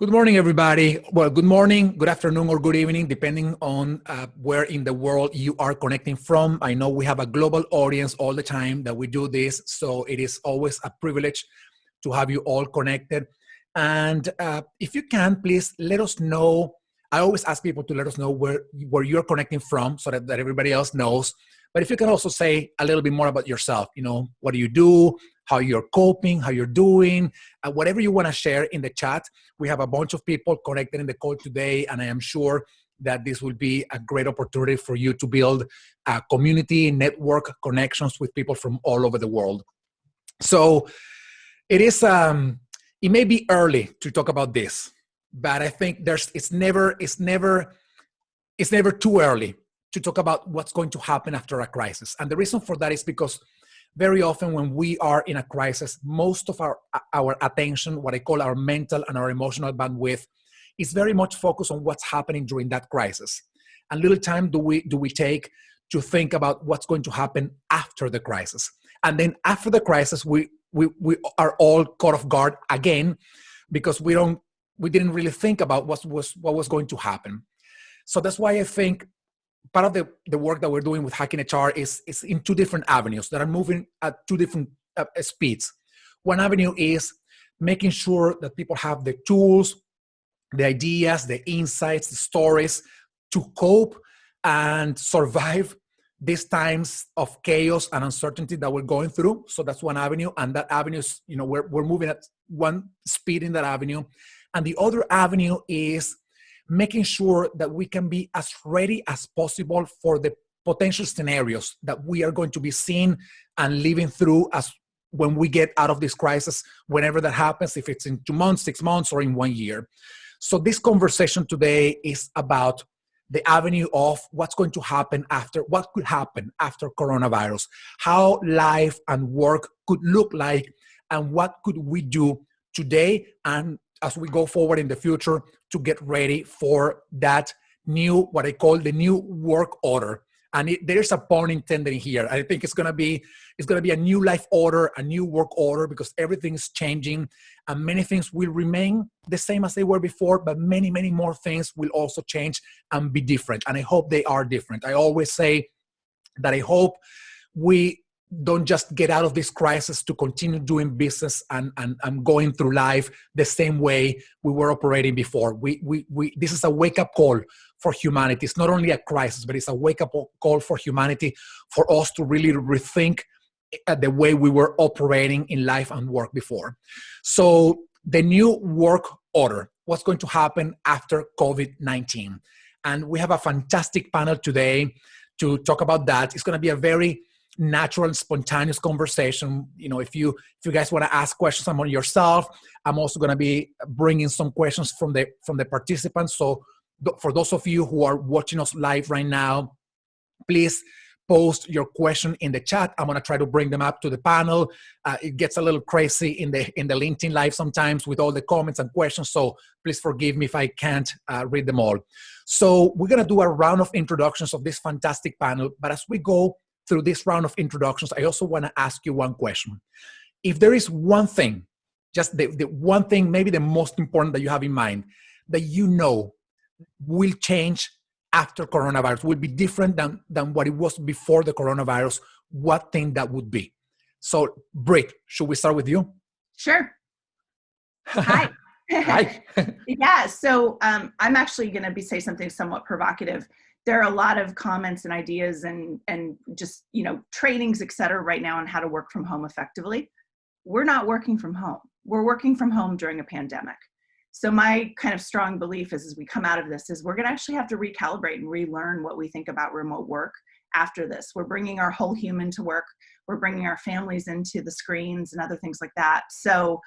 Good morning, everybody. Well, good morning, good afternoon, or good evening, depending on where in the world you are connecting from. I know we have a global audience all the time that we do this, so it is always a privilege to have you all connected. And if you can, please let us know. I always ask people to let us know where you're connecting from so that everybody else knows. But if you can also say a little bit more about yourself, what do you do, how you're coping, how you're doing, whatever you want to share in the chat. We have a bunch of people connected in the call today, and I am sure that this will be a great opportunity for you to build a community, network, connections with people from all over the world. So it may be early to talk about this, but I think it's never too early to talk about what's going to happen after a crisis. And the reason for that is because very often when we are in a crisis, most of our attention, what I call our mental and our emotional bandwidth, is very much focused on what's happening during that crisis. And little time do we take to think about what's going to happen after the crisis. And then after the crisis, we are all caught off guard again because we didn't really think about what was going to happen. So that's why I think part of the work that we're doing with Hacking HR is in two different avenues that are moving at two different speeds. One avenue is making sure that people have the tools, the ideas, the insights, the stories to cope and survive these times of chaos and uncertainty that we're going through. So that's one avenue. And that avenue is, we're moving at one speed in that avenue. And the other avenue is making sure that we can be as ready as possible for the potential scenarios that we are going to be seeing and living through as when we get out of this crisis, whenever that happens, if it's in 2 months, 6 months, or in 1 year. So this conversation today is about the avenue of what's going to happen what could happen after coronavirus, how life and work could look like, and what could we do today and as we go forward in the future to get ready for that new, what I call the new work order. And there's a pun intended here. I think it's going to be a new life order, a new work order, because everything is changing and many things will remain the same as they were before, but many, many more things will also change and be different. And I hope they are different. I always say that I hope we don't just get out of this crisis to continue doing business and going through life the same way we were operating before. This is a wake-up call for humanity. It's not only a crisis, but it's a wake-up call for humanity, for us to really rethink the way we were operating in life and work before. So the new work order, what's going to happen after COVID-19? And we have a fantastic panel today to talk about that. It's going to be a very natural and spontaneous conversation. If you guys want to ask questions among yourself, I'm also going to be bringing some questions from the participants. So for those of you who are watching us live right now, please post your question in the chat. I'm going to try to bring them up to the panel. It gets a little crazy in the LinkedIn live sometimes with all the comments and questions. So please forgive me if I can't read them all. So we're going to do a round of introductions of this fantastic panel. But as we go through this round of introductions, I also want to ask you one question. If there is one thing, just the one thing, maybe the most important that you have in mind, that will change after coronavirus, will be different than what it was before the coronavirus, what thing that would be? So, Britt, should we start with you? Sure. Hi. Hi. Yeah, so I'm actually going to say something somewhat provocative. There are a lot of comments and ideas and just, trainings, et cetera, right now on how to work from home effectively. We're not working from home. We're working from home during a pandemic. So my kind of strong belief is as we come out of this is we're going to actually have to recalibrate and relearn what we think about remote work after this. We're bringing our whole human to work. We're bringing our families into the screens and other things like that. So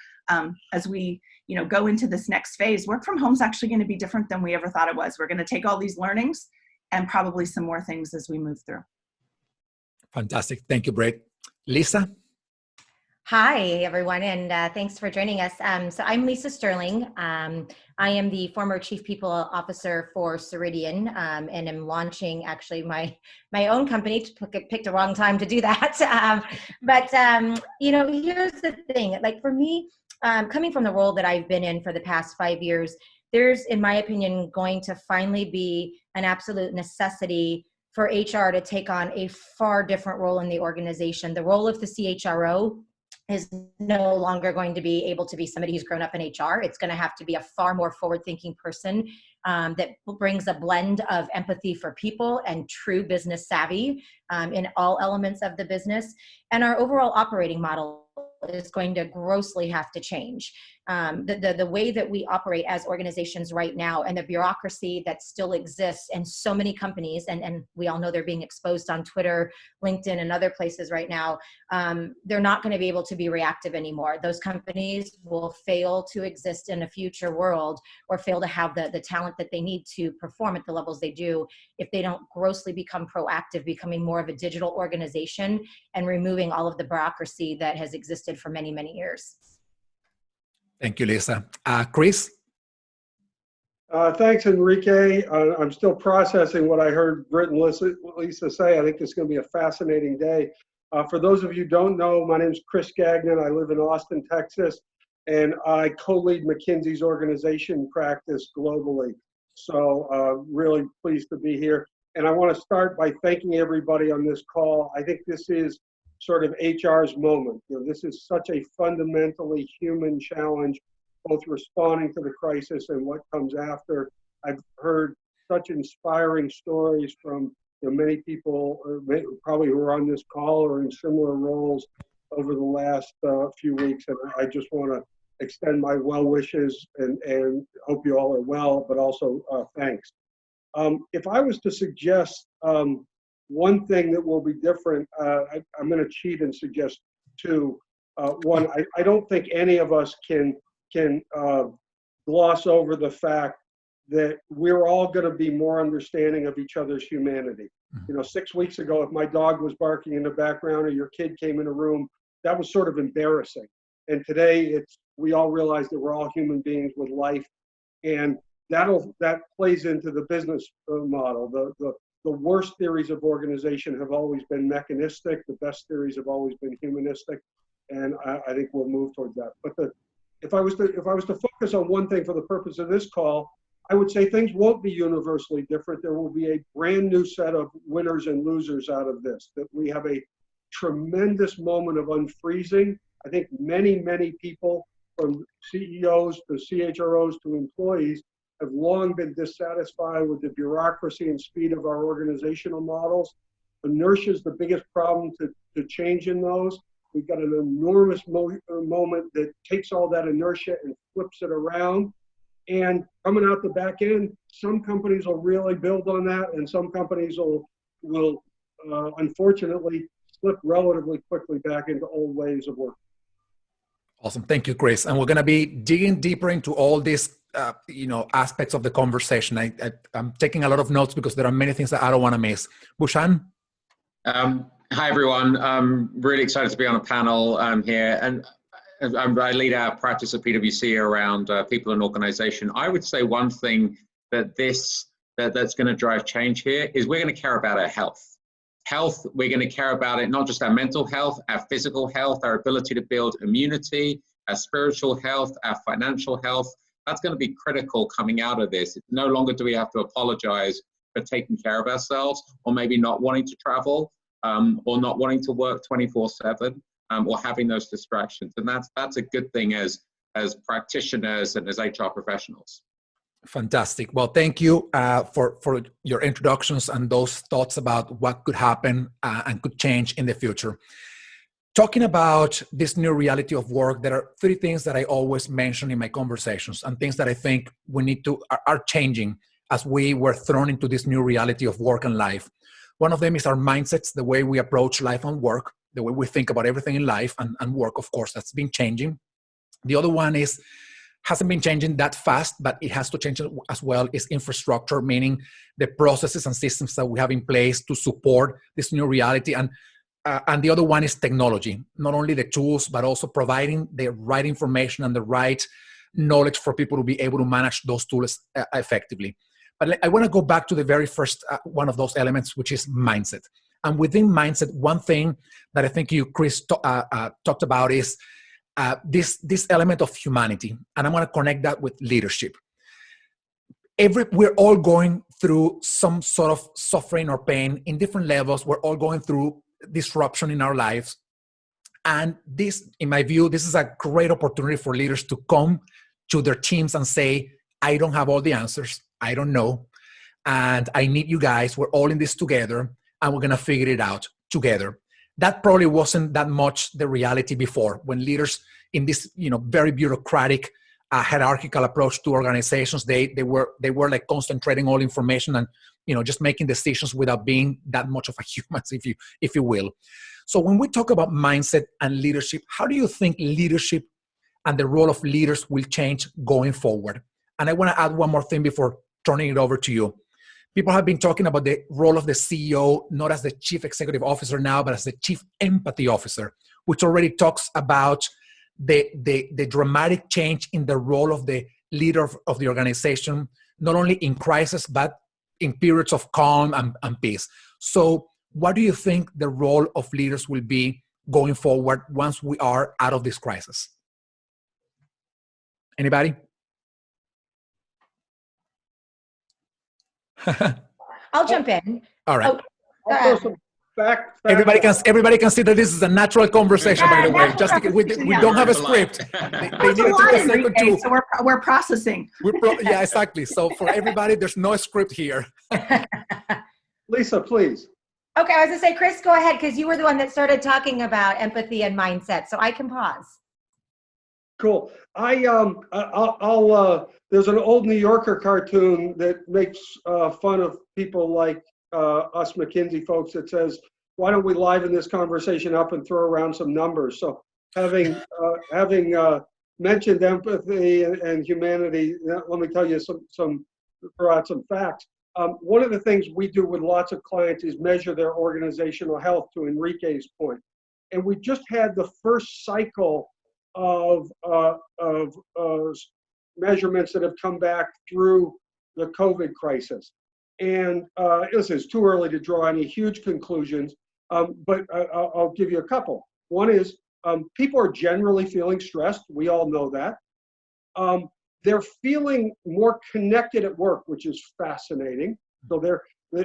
as we go into this next phase, work from home is actually going to be different than we ever thought it was. We're going to take all these learnings and probably some more things as we move through. Fantastic. Thank you, Britt. Lisa? Hi, everyone, and thanks for joining us. So I'm Lisa Sterling. I am the former Chief People Officer for Ceridian, and am launching actually my own company. Picked a wrong time to do that. But here's the thing. Like for me, coming from the role that I've been in for the past 5 years, there's, in my opinion, going to finally be an absolute necessity for HR to take on a far different role in the organization. The role of the CHRO is no longer going to be able to be somebody who's grown up in HR. It's going to have to be a far more forward-thinking person that brings a blend of empathy for people and true business savvy in all elements of the business. And our overall operating model is going to grossly have to change. The way that we operate as organizations right now, and the bureaucracy that still exists in so many companies, and we all know they're being exposed on Twitter, LinkedIn, and other places right now, they're not going to be able to be reactive anymore. Those companies will fail to exist in a future world, or fail to have the talent that they need to perform at the levels they do, if they don't grossly become proactive, becoming more of a digital organization and removing all of the bureaucracy that has existed for many, many years. Thank you, Lisa. Chris? Thanks, Enrique. I'm still processing what I heard Britt and Lisa say. I think this is going to be a fascinating day. For those of you who don't know, my name is Chris Gagnon. I live in Austin, Texas, and I co-lead McKinsey's organization practice globally. So really pleased to be here. And I want to start by thanking everybody on this call. I think this is sort of HR's moment. You know, this is such a fundamentally human challenge, both responding to the crisis and what comes after. I've heard such inspiring stories from many people, probably who are on this call or in similar roles over the last few weeks. And I just want to extend my well wishes and hope you all are well, but also thanks. If I was to suggest one thing that will be different, I'm going to cheat and suggest two. One, I don't think any of us can gloss over the fact that we're all going to be more understanding of each other's humanity. You know, 6 weeks ago, if my dog was barking in the background or your kid came in a room, that was sort of embarrassing. And today, we all realize that we're all human beings with life, and that plays into the business model. The worst theories of organization have always been mechanistic. The best theories have always been humanistic, and I think we'll move towards that. But if I was to focus on one thing for the purpose of this call, I would say things won't be universally different. There will be a brand new set of winners and losers out of this. That we have a tremendous moment of unfreezing. I think many people, from CEOs to CHROs to employees, have long been dissatisfied with the bureaucracy and speed of our organizational models. Inertia is the biggest problem to change in those. We've got an enormous moment that takes all that inertia and flips it around. And coming out the back end, some companies will really build on that, and some companies will unfortunately slip relatively quickly back into old ways of work. Awesome. Thank you, Chris. And we're going to be digging deeper into all these aspects of the conversation. I'm taking a lot of notes because there are many things that I don't want to miss. Bhushan? Hi, everyone. I'm really excited to be on a panel here. And I lead our practice at PwC around people and organization. I would say one thing that's going to drive change here is we're going to care about our health. We're going to care about it, not just our mental health, our physical health, our ability to build immunity, our spiritual health, our financial health. That's going to be critical coming out of this. No longer do we have to apologize for taking care of ourselves, or maybe not wanting to travel, or not wanting to work 24/7, or having those distractions. And that's a good thing as practitioners and as HR professionals. Fantastic. Well, thank you for your introductions and those thoughts about what could happen and could change in the future. Talking about this new reality of work, there are three things that I always mention in my conversations, and things that I think are changing as we were thrown into this new reality of work and life. One of them is our mindsets, the way we approach life and work, the way we think about everything in life and work. Of course, that's been changing. The other one hasn't been changing that fast, but it has to change as well, is infrastructure, meaning the processes and systems that we have in place to support this new reality. And the other one is technology, not only the tools, but also providing the right information and the right knowledge for people to be able to manage those tools effectively. But I want to go back to the very first one of those elements, which is mindset. And within mindset, one thing that I think you, Chris, talked about is this element of humanity, and I'm going to connect that with leadership. We're all going through some sort of suffering or pain in different levels. We're all going through disruption in our lives. And this, in my view, this is a great opportunity for leaders to come to their teams and say, I don't have all the answers. I don't know. And I need you guys. We're all in this together, and we're going to figure it out together. That probably wasn't that much the reality before, when leaders in this, very bureaucratic, hierarchical approach to organizations, they were like concentrating all information and, just making decisions without being that much of a human, if you will. So when we talk about mindset and leadership, how do you think leadership and the role of leaders will change going forward? And I want to add one more thing before turning it over to you. People have been talking about the role of the CEO, not as the chief executive officer now, but as the chief empathy officer, which already talks about the dramatic change in the role of the leader of the organization, not only in crisis, but in periods of calm and peace. So what do you think the role of leaders will be going forward once we are out of this crisis? Anybody? I'll jump in. All right. Oh, Everybody can see that this is a natural conversation, by the way. Just because we don't have a script. They need to take a second too. So we're processing. Yeah, exactly. So for everybody, there's no script here. Lisa, please. Okay, I was gonna say, Chris, go ahead, because you were the one that started talking about empathy and mindset, so I can pause. Cool. There's an old New Yorker cartoon that makes fun of people like us McKinsey folks that says, why don't we liven this conversation up and throw around some numbers? So having mentioned empathy and humanity, let me tell you throw out some facts. One of the things we do with lots of clients is measure their organizational health, to Enrique's point. And we just had the first cycle of measurements that have come back through the COVID crisis. And listen, it's too early to draw any huge conclusions, but I'll give you a couple. One is people are generally feeling stressed. We all know that. They're feeling more connected at work, which is fascinating. So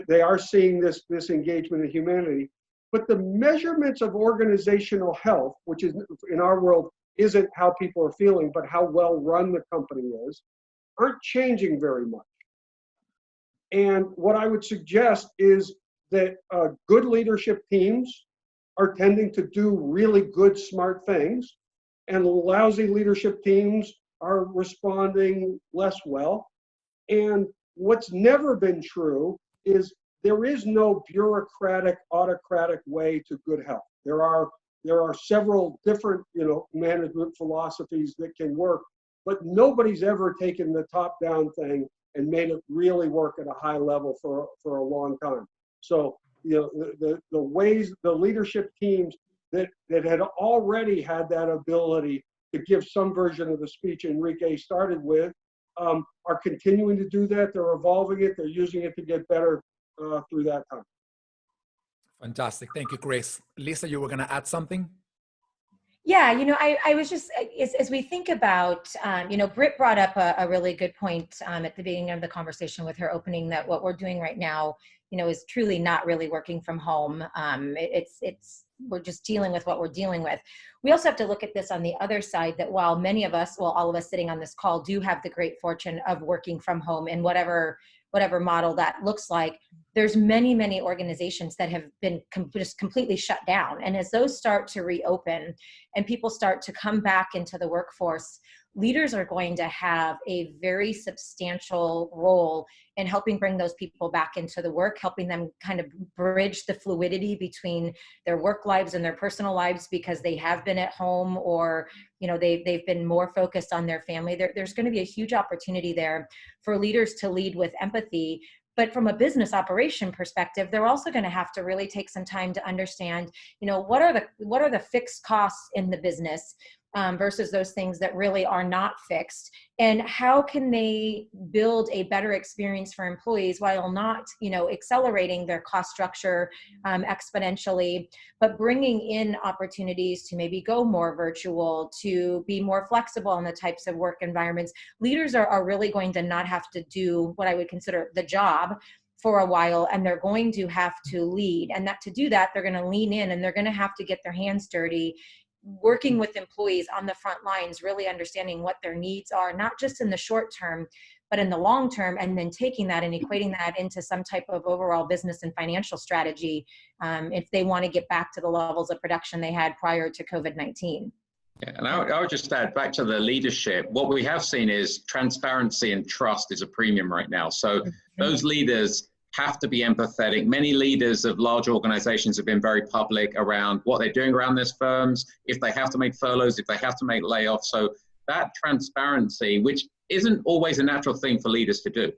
they are seeing this engagement in humanity. But the measurements of organizational health, which is in our world isn't how people are feeling, but how well run the company is, aren't changing very much. And what I would suggest is that good leadership teams are tending to do really good, smart things, and lousy leadership teams are responding less well. And what's never been true is there is no bureaucratic, autocratic way to good health. There are several different, management philosophies that can work, but nobody's ever taken the top-down thing and made it really work at a high level for a long time. So, the ways, the leadership teams that had already had that ability to give some version of the speech Enrique started with are continuing to do that. They're evolving it. They're using it to get better through that time. Fantastic. Thank you, Chris. Lisa, you were going to add something? Yeah, I was just, as we think about, Britt brought up a really good point at the beginning of the conversation with her opening, that what we're doing right now, is truly not really working from home. We're just dealing with what we're dealing with. We also have to look at this on the other side, that while many of us, all of us sitting on this call do have the great fortune of working from home in whatever model that looks like, there's many organizations that have been just completely shut down. And as those start to reopen and people start to come back into the workforce, leaders are going to have a very substantial role in helping bring those people back into the work, helping them kind of bridge the fluidity between their work lives and their personal lives, because they have been at home, or they've been more focused on their family. There's going to be a huge opportunity there for leaders to lead with empathy. But from a business operation perspective, they're also going to have to really take some time to understand, what are the fixed costs in the business? versus those things that really are not fixed? And how can they build a better experience for employees while not, accelerating their cost structure exponentially, but bringing in opportunities to maybe go more virtual, to be more flexible in the types of work environments? Leaders are really going to not have to do what I would consider the job for a while, and they're going to have to lead. And that to do that, they're going to lean in and they're going to have to get their hands dirty, working with employees on the front lines, really understanding what their needs are, not just in the short term, but in the long term, and then taking that and equating that into some type of overall business and financial strategy if they want to get back to the levels of production they had prior to COVID-19. Yeah, and I would just add back to the leadership, what we have seen is transparency and trust is a premium right now. So those leaders have to be empathetic. Many leaders of large organizations have been very public around what they're doing around their firms, if they have to make furloughs, if they have to make layoffs. So that transparency, which isn't always a natural thing for leaders to do,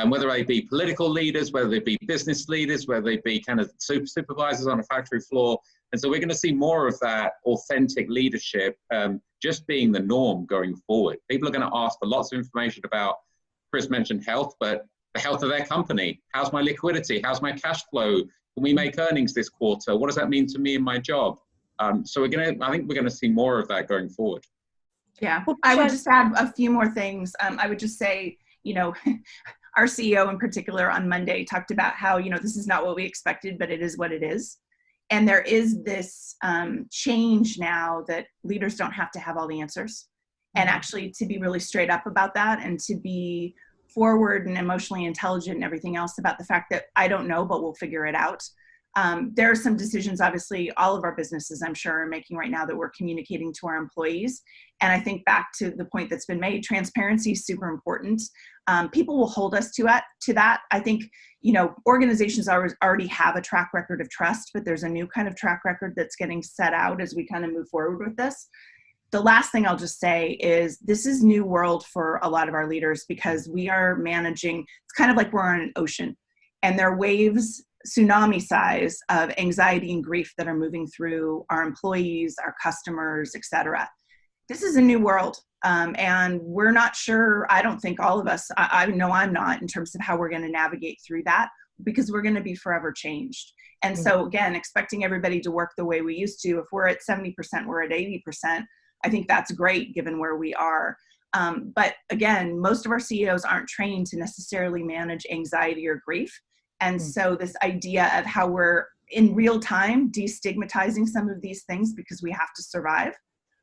whether they be political leaders, whether they be business leaders, whether they be kind of supervisors on a factory floor. And so we're going to see more of that authentic leadership just being the norm going forward. People are going to ask for lots of information about, Chris mentioned health, but the health of their company. How's my liquidity? How's my cash flow? Can we make earnings this quarter? What does that mean to me and my job? So I think we're going to see more of that going forward. Yeah, I would just add a few more things. I would just say, our CEO in particular on Monday talked about how, this is not what we expected, but it is what it is. And there is this change now that leaders don't have to have all the answers. And actually to be really straight up about that, and to be forward and emotionally intelligent and everything else about the fact that I don't know, but we'll figure it out. There are some decisions, obviously, all of our businesses, I'm sure, are making right now that we're communicating to our employees. And I think back to the point that's been made, transparency is super important. People will hold us to that. I think, organizations already have a track record of trust, but there's a new kind of track record that's getting set out as we kind of move forward with this. The last thing I'll just say is this is new world for a lot of our leaders, because we are managing, it's kind of like we're on an ocean, and there are waves, tsunami size, of anxiety and grief that are moving through our employees, our customers, et cetera. This is a new world. And we're not sure, I don't think all of us, I know I'm not, in terms of how we're going to navigate through that, because we're going to be forever changed. And so again, expecting everybody to work the way we used to, if we're at 70%, we're at 80%, I think that's great given where we are. But again, most of our CEOs aren't trained to necessarily manage anxiety or grief. And so this idea of how we're in real time destigmatizing some of these things because we have to survive,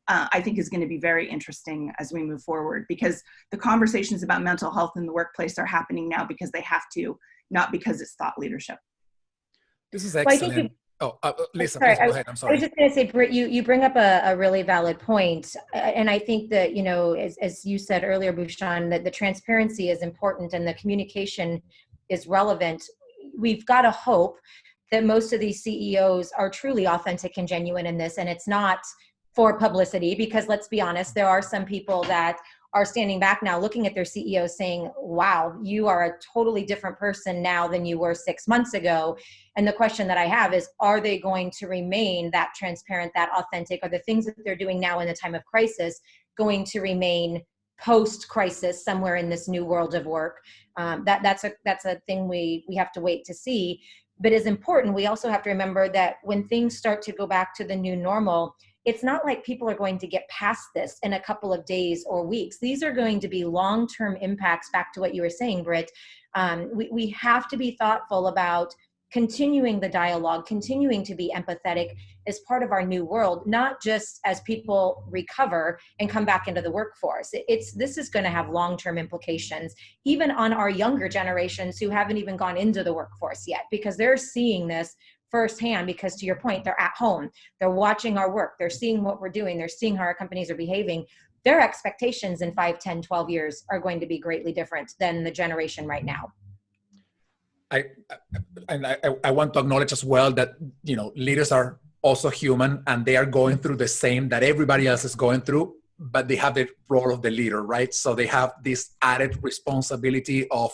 I think is going to be very interesting as we move forward, because the conversations about mental health in the workplace are happening now because they have to, not because it's thought leadership. This is excellent. Lisa, please go ahead. I'm sorry. I was just going to say, Britt, you bring up a really valid point. And I think that, as you said earlier, Bhushan, that the transparency is important and the communication is relevant. We've got to hope that most of these CEOs are truly authentic and genuine in this, and it's not for publicity, because let's be honest, there are some people that are standing back now looking at their CEO saying, wow, you are a totally different person now than you were 6 months ago. And the question that I have is, are they going to remain that transparent, that authentic? Are the things that they're doing now in the time of crisis going to remain post-crisis somewhere in this new world of work? That's a thing we have to wait to see. But as important, we also have to remember that when things start to go back to the new normal, it's not like people are going to get past this in a couple of days or weeks. These are going to be long-term impacts, back to what you were saying, Britt. We have to be thoughtful about continuing the dialogue, continuing to be empathetic as part of our new world, not just as people recover and come back into the workforce. This is going to have long-term implications, even on our younger generations who haven't even gone into the workforce yet, because they're seeing this firsthand, because to your point, they're at home, they're watching our work, they're seeing what we're doing, they're seeing how our companies are behaving. Their expectations in 5, 10, 12 years are going to be greatly different than the generation right now. I want to acknowledge as well that, leaders are also human, and they are going through the same that everybody else is going through, but they have the role of the leader, right? So they have this added responsibility of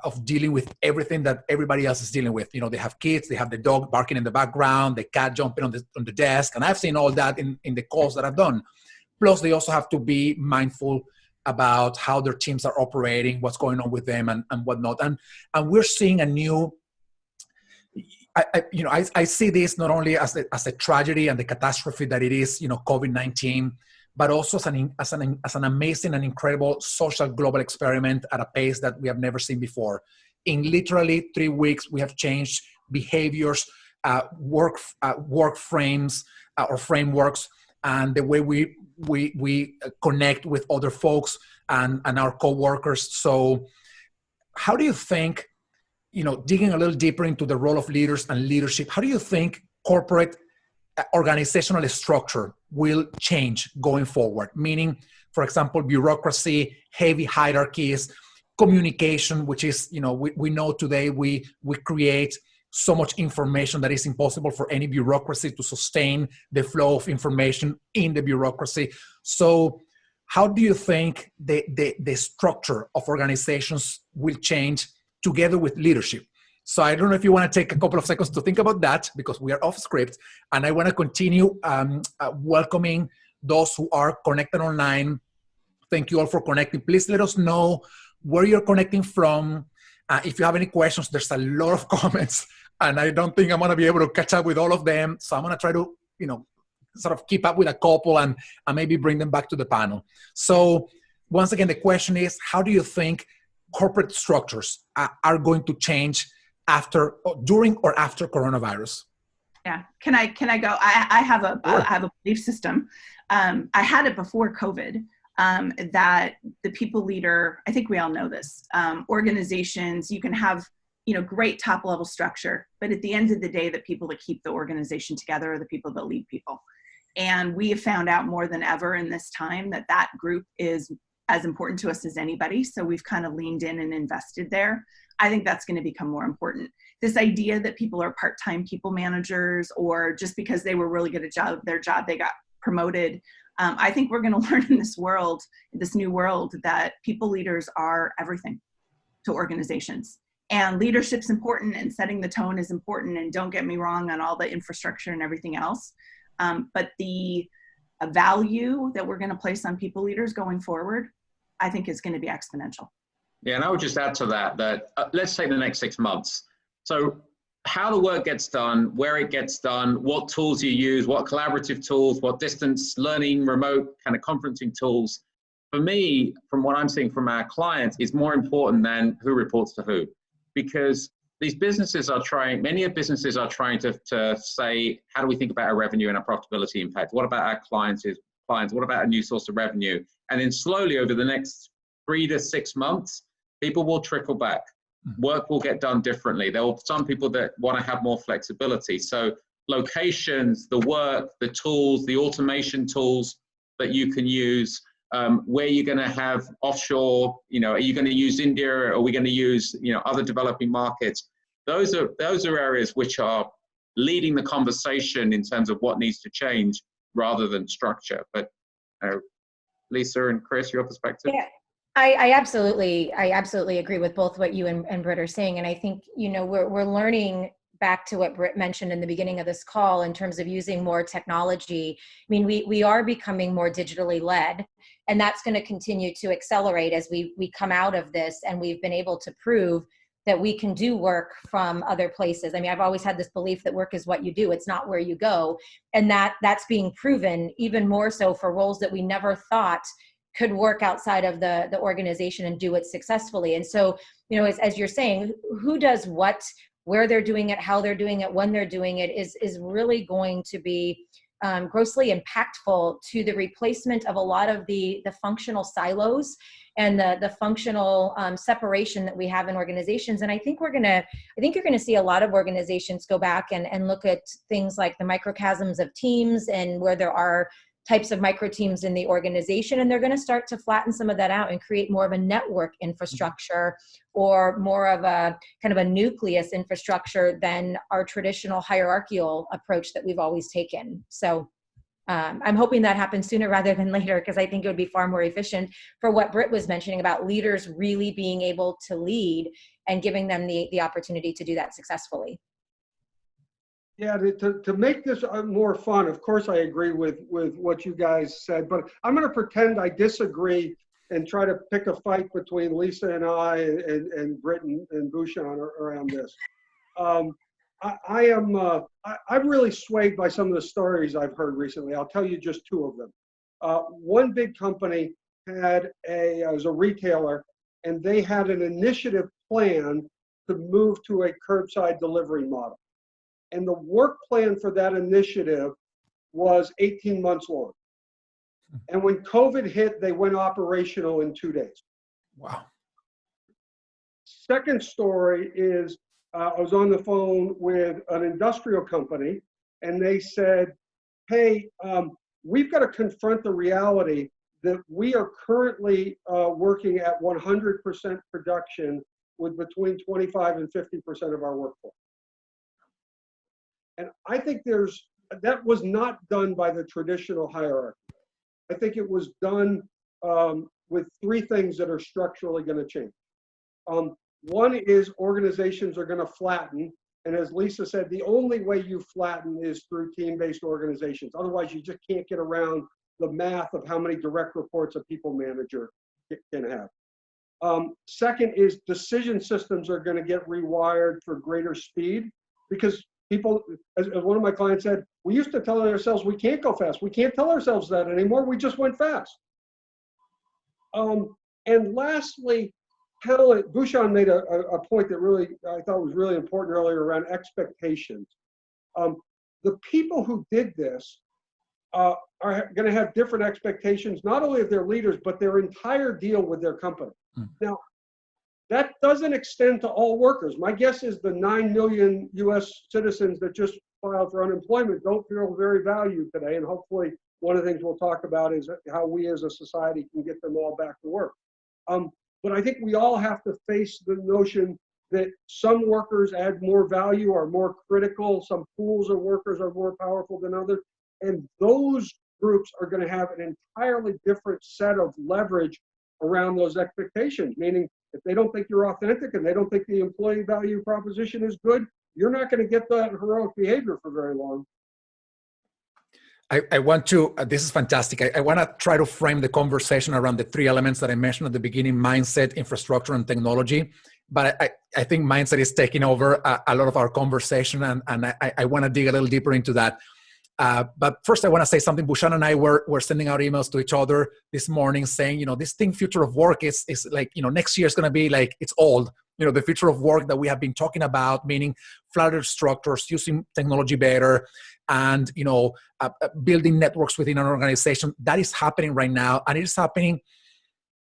of dealing with everything that everybody else is dealing with. You know, they have kids, they have the dog barking in the background, the cat jumping on the desk, and I've seen all that in the calls that I've done. Plus, they also have to be mindful about how their teams are operating, what's going on with them, and whatnot. And we're seeing a new. I see this not only as a tragedy and the catastrophe that it is, you know, COVID-19, but also as an amazing and incredible social global experiment at a pace that we have never seen before. In literally 3 weeks, we have changed behaviors, work frames or frameworks, and the way we connect with other folks and our coworkers. So, how do you think, you know, digging a little deeper into the role of leaders and leadership, how do you think corporate organizational structure will change going forward? Meaning, for example, bureaucracy, heavy hierarchies, communication, which is, you know, we know today we create so much information that is impossible for any bureaucracy to sustain the flow of information in the bureaucracy. So how do you think the structure of organizations will change together with leadership? So I don't know if you want to take a couple of seconds to think about that, because we are off script, and I want to continue welcoming those who are connected online. Thank you all for connecting. Please let us know where you're connecting from. If you have any questions, there's a lot of comments, and I don't think I'm going to be able to catch up with all of them. So I'm going to try to, you know, sort of keep up with a couple and maybe bring them back to the panel. So once again, the question is, how do you think corporate structures are going to change during or after coronavirus? Yeah, can I go? I have a belief system. I had it before COVID, that the people leader, I think we all know this, organizations, you can have, you know, great top level structure, but at the end of the day, the people that keep the organization together are the people that lead people. And we have found out more than ever in this time that group is as important to us as anybody. So we've kind of leaned in and invested there. I think that's going to become more important. This idea that people are part-time people managers, or just because they were really good at their job, they got promoted. I think we're going to learn in this new world, that people leaders are everything to organizations. And leadership's important, and setting the tone is important. And don't get me wrong on all the infrastructure and everything else. But the value that we're going to place on people leaders going forward, I think is going to be exponential. Yeah, and I would just add to that let's say the next 6 months. So how the work gets done, where it gets done, what tools you use, what collaborative tools, what distance learning, remote kind of conferencing tools. For me, from what I'm seeing from our clients, is more important than who reports to who. Because these businesses are trying, many of businesses are trying to say, how do we think about our revenue and our profitability impact? What about our clients? What about a new source of revenue? And then slowly over the next 3 to 6 months, people will trickle back. Work will get done differently. There will be some people that want to have more flexibility. So locations, the work, the tools, the automation tools that you can use, where you're going to have offshore, you know, are you going to use India, or are we going to use, you know, other developing markets? Those are areas which are leading the conversation in terms of what needs to change rather than structure. But Lisa and Chris, your perspective? Yeah. I absolutely agree with both what you and Britt are saying. And I think, you know, we're learning, back to what Britt mentioned in the beginning of this call, in terms of using more technology. I mean, we are becoming more digitally led, and that's going to continue to accelerate as we come out of this, and we've been able to prove that we can do work from other places. I mean, I've always had this belief that work is what you do, it's not where you go. And that's being proven even more so for roles that we never thought could work outside of the organization and do it successfully. And so, you know, as you're saying, who does what, where they're doing it, how they're doing it, when they're doing it is really going to be grossly impactful to the replacement of a lot of the functional silos and the functional separation that we have in organizations. And I think you're going to see a lot of organizations go back and look at things like the microchasms of teams, and where there are types of micro teams in the organization, and they're going to start to flatten some of that out and create more of a network infrastructure, or more of a kind of a nucleus infrastructure than our traditional hierarchical approach that we've always taken. So I'm hoping that happens sooner rather than later, because I think it would be far more efficient for what Britt was mentioning about leaders really being able to lead and giving them the opportunity to do that successfully. Yeah, to make this more fun, of course, I agree with what you guys said, but I'm going to pretend I disagree and try to pick a fight between Lisa and I and Britt and Bhushan around this. I'm really swayed by some of the stories I've heard recently. I'll tell you just two of them. One big company was a retailer, and they had an initiative plan to move to a curbside delivery model. And the work plan for that initiative was 18 months long. And when COVID hit, they went operational in 2 days. Wow. Second story is I was on the phone with an industrial company, and they said, hey, we've got to confront the reality that we are currently working at 100% production with between 25 and 50% of our workforce. And I think that was not done by the traditional hierarchy. I think it was done with three things that are structurally going to change. One is organizations are going to flatten. And as Lisa said, the only way you flatten is through team-based organizations. Otherwise, you just can't get around the math of how many direct reports a people manager can have. Second is decision systems are going to get rewired for greater speed, because people, as one of my clients said, we used to tell ourselves we can't go fast. We can't tell ourselves that anymore. We just went fast. And lastly, talent. Bhushan made a point that really I thought was really important earlier around expectations. The people who did this are going to have different expectations, not only of their leaders, but their entire deal with their company. Now, that doesn't extend to all workers. My guess is the 9 million US citizens that just filed for unemployment don't feel very valued today. And hopefully one of the things we'll talk about is how we as a society can get them all back to work. But I think we all have to face the notion that some workers add more value, are more critical. Some pools of workers are more powerful than others. And those groups are going to have an entirely different set of leverage around those expectations, meaning if they don't think you're authentic and they don't think the employee value proposition is good, you're not going to get that heroic behavior for very long. I want to, this is fantastic. I want to try to frame the conversation around the three elements that I mentioned at the beginning: mindset, infrastructure, and technology. But I think mindset is taking over a lot of our conversation, and I want to dig a little deeper into that. But first, I want to say something. Bhushan and I were sending out emails to each other this morning saying, this thing, future of work, is like, next year is going to be like, it's old. The future of work that we have been talking about, meaning flatter structures, using technology better, and, building networks within an organization. That is happening right now. And it is happening,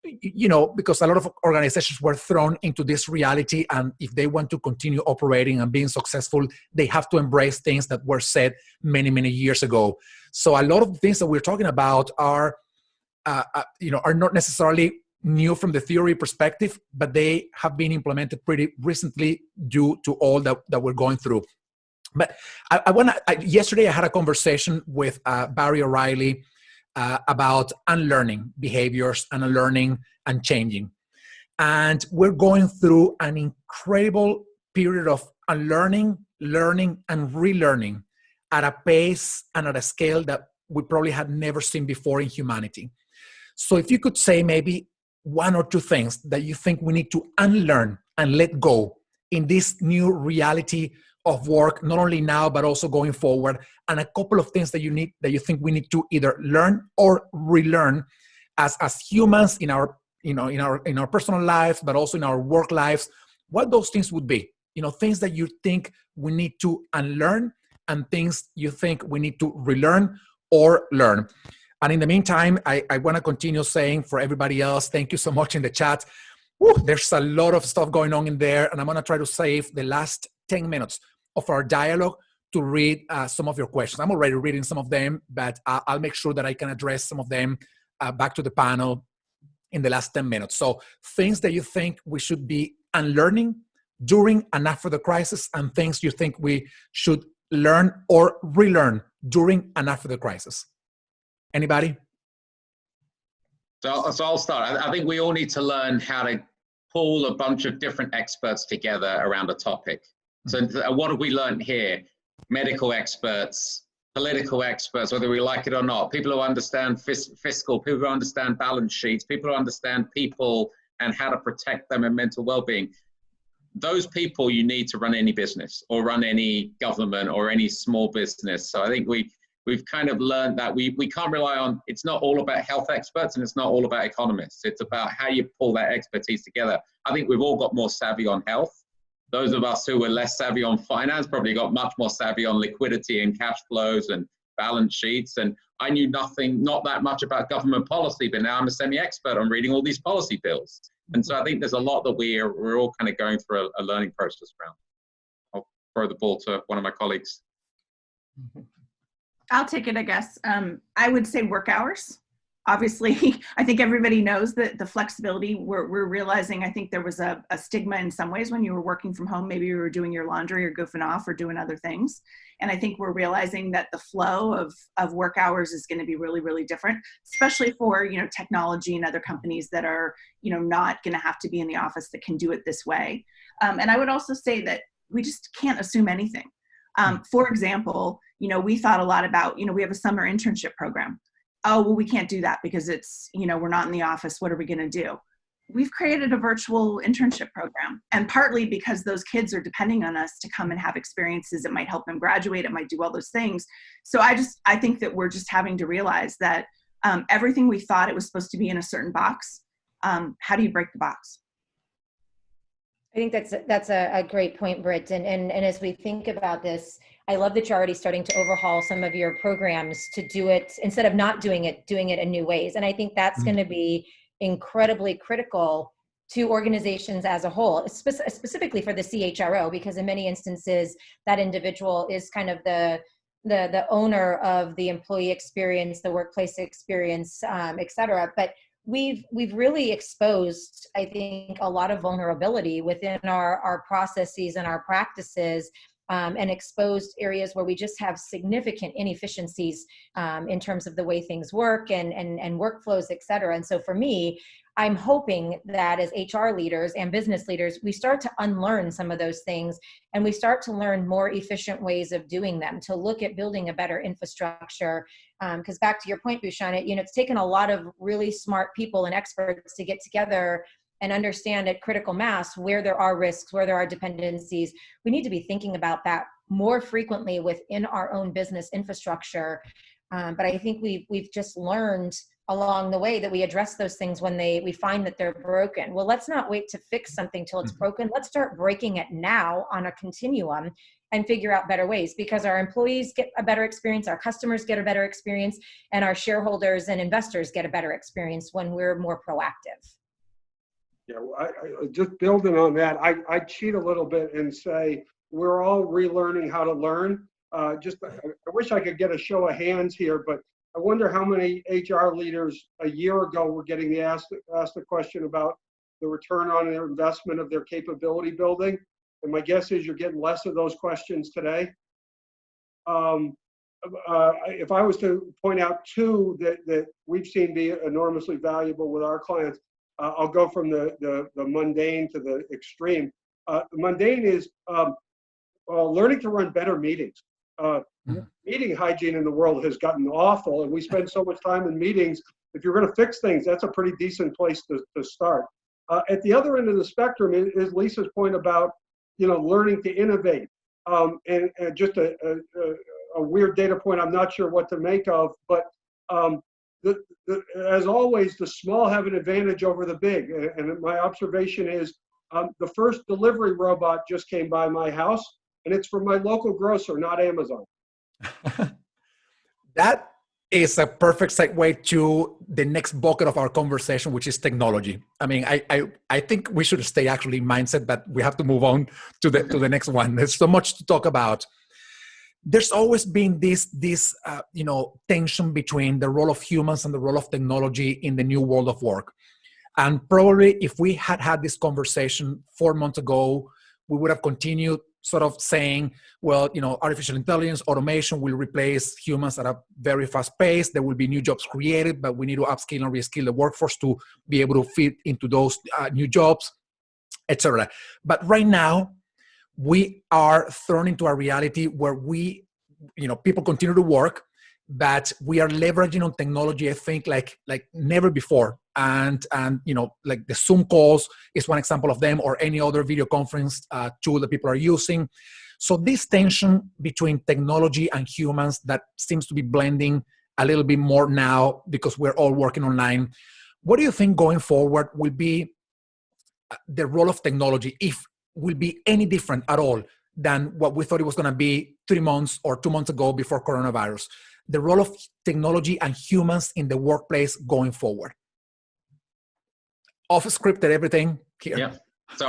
because a lot of organizations were thrown into this reality. And if they want to continue operating and being successful, they have to embrace things that were said many, many years ago. So a lot of the things that we're talking about are not necessarily new from the theory perspective, but they have been implemented pretty recently due to all that we're going through. But yesterday I had a conversation with Barry O'Reilly about unlearning behaviors and unlearning and changing. And we're going through an incredible period of unlearning, learning, and relearning at a pace and at a scale that we probably had never seen before in humanity. So if you could say maybe one or two things that you think we need to unlearn and let go in this new reality of work, not only now, but also going forward, and a couple of things that you think we need to either learn or relearn as humans in our personal lives, but also in our work lives, what those things would be. Things that you think we need to unlearn and things you think we need to relearn or learn. And in the meantime, I want to continue saying for everybody else, thank you so much in the chat. There's a lot of stuff going on in there, and I'm going to try to save the last 10 minutes of our dialogue to read some of your questions. I'm already reading some of them, but I'll make sure that I can address some of them back to the panel in the last 10 minutes. So things that you think we should be unlearning during and after the crisis, and things you think we should learn or relearn during and after the crisis. Anybody? So I'll start. I think we all need to learn how to pull a bunch of different experts together around a topic. So what have we learned here? Medical experts, political experts, whether we like it or not, people who understand fiscal, people who understand balance sheets, people who understand people and how to protect them and mental well-being. Those people you need to run any business or run any government or any small business. So I think we've kind of learned that we can't rely on, it's not all about health experts and it's not all about economists. It's about how you pull that expertise together. I think we've all got more savvy on health. Those of us who were less savvy on finance probably got much more savvy on liquidity and cash flows and balance sheets. And I knew not that much about government policy, but now I'm a semi-expert on reading all these policy bills. And so I think there's a lot that we're all kind of going through a learning process around. I'll throw the ball to one of my colleagues. I'll take it, I guess. I would say work hours. Obviously, I think everybody knows that the flexibility, we're realizing, I think there was a stigma in some ways when you were working from home. Maybe you were doing your laundry or goofing off or doing other things. And I think we're realizing that the flow of work hours is going to be really, really different, especially for, technology and other companies that are, not going to have to be in the office that can do it this way. And I would also say that we just can't assume anything. For example, we thought a lot about, we have a summer internship program. Oh, well, we can't do that because it's, we're not in the office. What are we going to do? We've created a virtual internship program, and partly because those kids are depending on us to come and have experiences. It might help them graduate. It might do all those things. So I think that we're just having to realize that everything we thought it was supposed to be in a certain box, how do you break the box? I think that's a great point, Britt. And as we think about this, I love that you're already starting to overhaul some of your programs to do it, instead of not doing it in new ways. And I think that's going to be incredibly critical to organizations as a whole, specifically for the CHRO, because in many instances, that individual is kind of the owner of the employee experience, the workplace experience, et cetera. But we've really exposed, I think, a lot of vulnerability within our processes and our practices, and exposed areas where we just have significant inefficiencies in terms of the way things work and workflows, et cetera. And so for me, I'm hoping that as HR leaders and business leaders, we start to unlearn some of those things and we start to learn more efficient ways of doing them, to look at building a better infrastructure. Because back to your point, Bhushan, it's taken a lot of really smart people and experts to get together and understand at critical mass where there are risks, where there are dependencies. We need to be thinking about that more frequently within our own business infrastructure. But I think we've just learned along the way that we address those things when we find that they're broken. Well, let's not wait to fix something till it's broken. Let's start breaking it now on a continuum and figure out better ways, because our employees get a better experience, our customers get a better experience, and our shareholders and investors get a better experience when we're more proactive. Yeah, I just building on that, I cheat a little bit and say we're all relearning how to learn. I wish I could get a show of hands here, but I wonder how many HR leaders a year ago were getting asked the question about the return on their investment of their capability building. And my guess is you're getting less of those questions today. If I was to point out two that we've seen be enormously valuable with our clients, I'll go from the mundane to the extreme. The mundane is learning to run better meetings. Meeting hygiene in the world has gotten awful, and we spend so much time in meetings. If you're going to fix things, that's a pretty decent place to start. At the other end of the spectrum is Lisa's point about learning to innovate. And just a weird data point I'm not sure what to make of, but as always, the small have an advantage over the big. And my observation is the first delivery robot just came by my house, and it's from my local grocer, not Amazon. That is a perfect segue to the next bucket of our conversation, which is technology. I mean, I think we should stay actually mindset, but we have to move on to the next one. There's so much to talk about. There's always been this tension between the role of humans and the role of technology in the new world of work. And probably if we had this conversation 4 months ago, we would have continued sort of saying, well, artificial intelligence, automation will replace humans at a very fast pace. There will be new jobs created, but we need to upskill and reskill the workforce to be able to fit into those new jobs, etc. But right now, we are thrown into a reality where people continue to work, but we are leveraging on technology, I think, like never before. And like the Zoom calls is one example of them, or any other video conference tool that people are using. So this tension between technology and humans that seems to be blending a little bit more now because we're all working online. What do you think going forward will be the role of technology, if will be any different at all than what we thought it was going to be 3 months or 2 months ago before coronavirus? The role of technology and humans in the workplace going forward. Off scripted, everything here. Yeah. So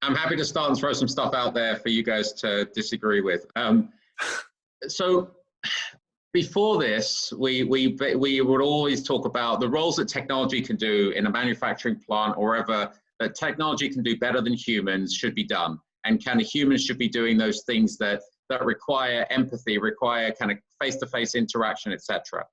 I'm happy to start and throw some stuff out there for you guys to disagree with. So before this, we would always talk about the roles that technology can do in a manufacturing plant or wherever, that technology can do better than humans should be done. And kind of humans should be doing those things that require empathy, require kind of face-to-face interaction, etc.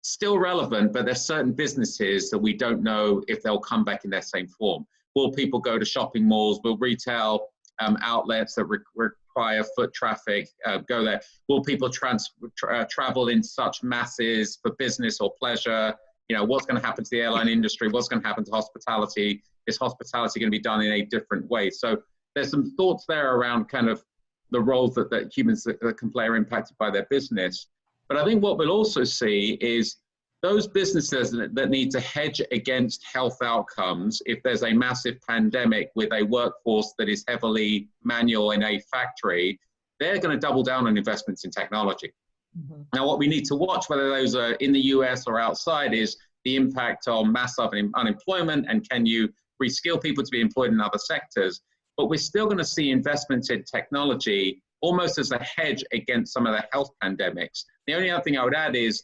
Still relevant, but there's certain businesses that we don't know if they'll come back in their same form. Will people go to shopping malls? Will retail outlets that require foot traffic go there? Will people travel in such masses for business or pleasure? What's going to happen to the airline industry? What's going to happen to hospitality? Is hospitality going to be done in a different way? So there's some thoughts there around kind of the roles that humans that can play are impacted by their business. But I think what we'll also see is those businesses that need to hedge against health outcomes, if there's a massive pandemic with a workforce that is heavily manual in a factory, they're going to double down on investments in technology. Mm-hmm. Now, what we need to watch, whether those are in the US or outside, is the impact on massive unemployment, and can you reskill people to be employed in other sectors? But we're still going to see investments in technology almost as a hedge against some of the health pandemics. The only other thing I would add is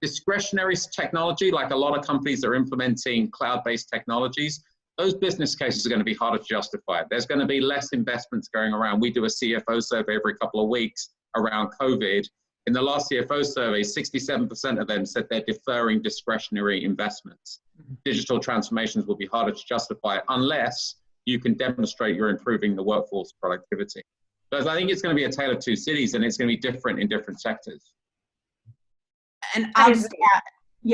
discretionary technology, like a lot of companies that are implementing cloud-based technologies, those business cases are going to be harder to justify. There's going to be less investments going around. We do a CFO survey every couple of weeks around COVID. In the last CFO survey, 67% of them said they're deferring discretionary investments. Mm-hmm. Digital transformations will be harder to justify unless you can demonstrate you're improving the workforce productivity. So I think it's going to be a tale of two cities, and it's going to be different in different sectors. And I'll just add,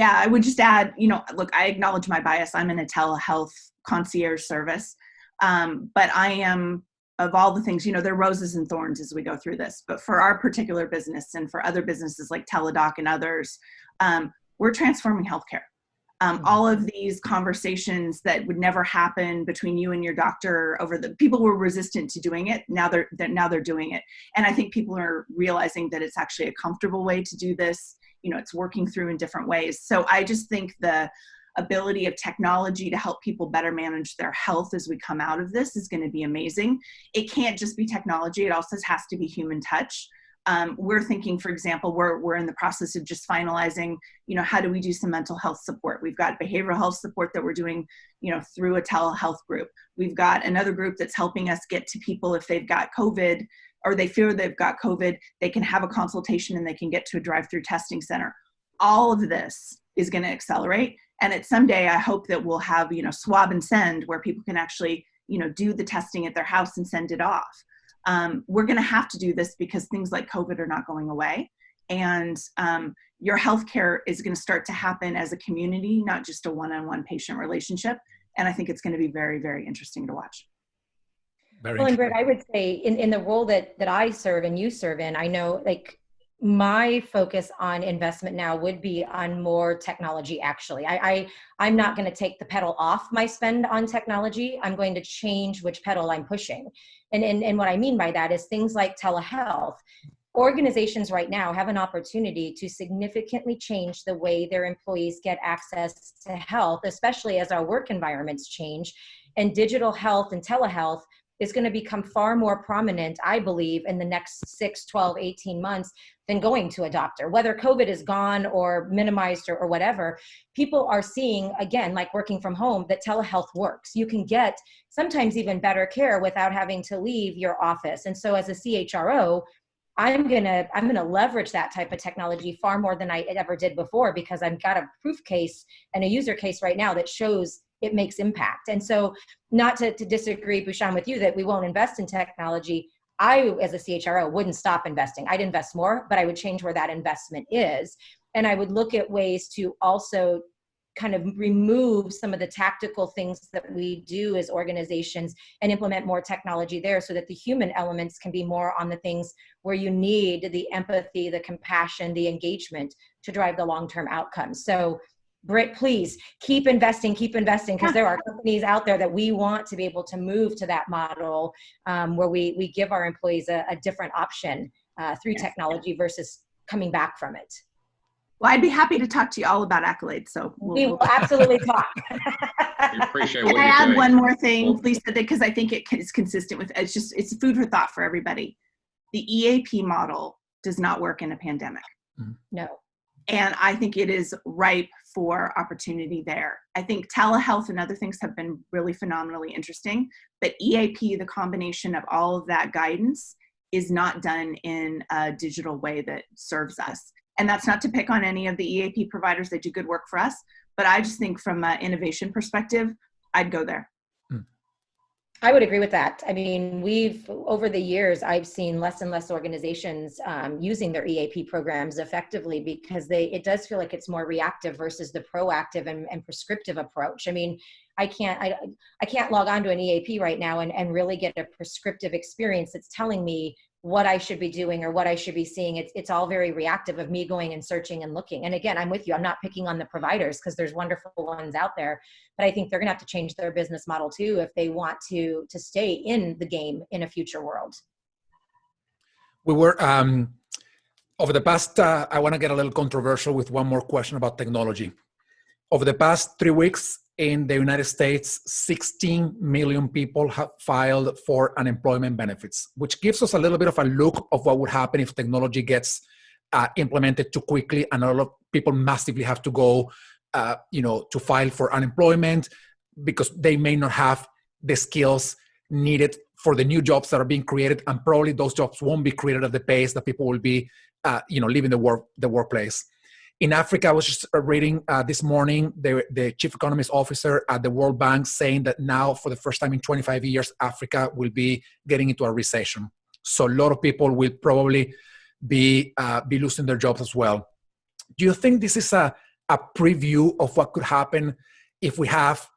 I would just add, look, I acknowledge my bias. I'm in a telehealth concierge service, but I am, of all the things, there are roses and thorns as we go through this. But for our particular business and for other businesses like Teladoc and others, we're transforming healthcare. All of these conversations that would never happen between you and your doctor people were resistant to doing it. Now they're doing it. And I think people are realizing that it's actually a comfortable way to do this. It's working through in different ways. So I just think the ability of technology to help people better manage their health as we come out of this is going to be amazing. It can't just be technology. It also has to be human touch. We're thinking, for example, we're in the process of just finalizing, how do we do some mental health support? We've got behavioral health support that we're doing, through a telehealth group. We've got another group that's helping us get to people if they've got COVID or they fear they've got COVID, they can have a consultation and they can get to a drive-through testing center. All of this is going to accelerate. And at someday, I hope that we'll have, swab and send, where people can actually, do the testing at their house and send it off. We're going to have to do this because things like COVID are not going away. And your healthcare is going to start to happen as a community, not just a one-on-one patient relationship. And I think it's going to be very, very interesting to watch. Well, and Britt, I would say in the role that I serve and you serve in, I know my focus on investment now would be on more technology, actually. I'm not going to take the pedal off my spend on technology. I'm going to change which pedal I'm pushing. And what I mean by that is things like telehealth. Organizations right now have an opportunity to significantly change the way their employees get access to health, especially as our work environments change. And digital health and telehealth is going to become far more prominent, I believe, in the next 6, 12, 18 months than going to a doctor. Whether COVID is gone or minimized or whatever, people are seeing, again, like working from home, that telehealth works. You can get sometimes even better care without having to leave your office. And so as a CHRO, I'm gonna leverage that type of technology far more than I ever did before, because I've got a proof case and a user case right now that shows it makes impact. And so, not to disagree, Bhushan, with you that we won't invest in technology. I, as a CHRO, wouldn't stop investing. I'd invest more, but I would change where that investment is. And I would look at ways to also kind of remove some of the tactical things that we do as organizations and implement more technology there, so that the human elements can be more on the things where you need the empathy, the compassion, the engagement to drive the long-term outcomes. So Britt, please keep investing, because there are companies out there that we want to be able to move to that model where we give our employees a different option through technology versus coming back from it. Well, I'd be happy to talk to you all about accolades. So we will absolutely talk. We appreciate what Can I you're add doing. one more thing, Lisa, because I think it is consistent with, it's food for thought for everybody. The EAP model does not work in a pandemic. No. And I think it is ripe for opportunity there. I think telehealth and other things have been really phenomenally interesting, but EAP, the combination of all of that guidance, is not done in a digital way that serves us. And that's not to pick on any of the EAP providers. They do good work for us, but I just think from an innovation perspective, I'd go there. I would agree with that. I mean, over the years, I've seen less and less organizations using their EAP programs effectively, because it does feel like it's more reactive versus the proactive and prescriptive approach. I mean, I can't log on to an EAP right now and really get a prescriptive experience that's telling me what I should be doing or what I should be seeing. It's all very reactive of me going and searching and looking. And again, I'm with you. I'm not picking on the providers, because there's wonderful ones out there, but I think they're gonna have to change their business model too if they want to stay in the game in a future world. We were, over the past, I wanna get a little controversial with one more question about technology. Over the past 3 weeks in the United States, 16 million people have filed for unemployment benefits, which gives us a little bit of a look of what would happen if technology gets implemented too quickly and a lot of people massively have to go, to file for unemployment because they may not have the skills needed for the new jobs that are being created, and probably those jobs won't be created at the pace that people will be, leaving the workplace. In Africa, I was just reading this morning, the chief economist officer at the World Bank saying that now, for the first time in 25 years, Africa will be getting into a recession. So a lot of people will probably be losing their jobs as well. Do you think this is a preview of what could happen if we have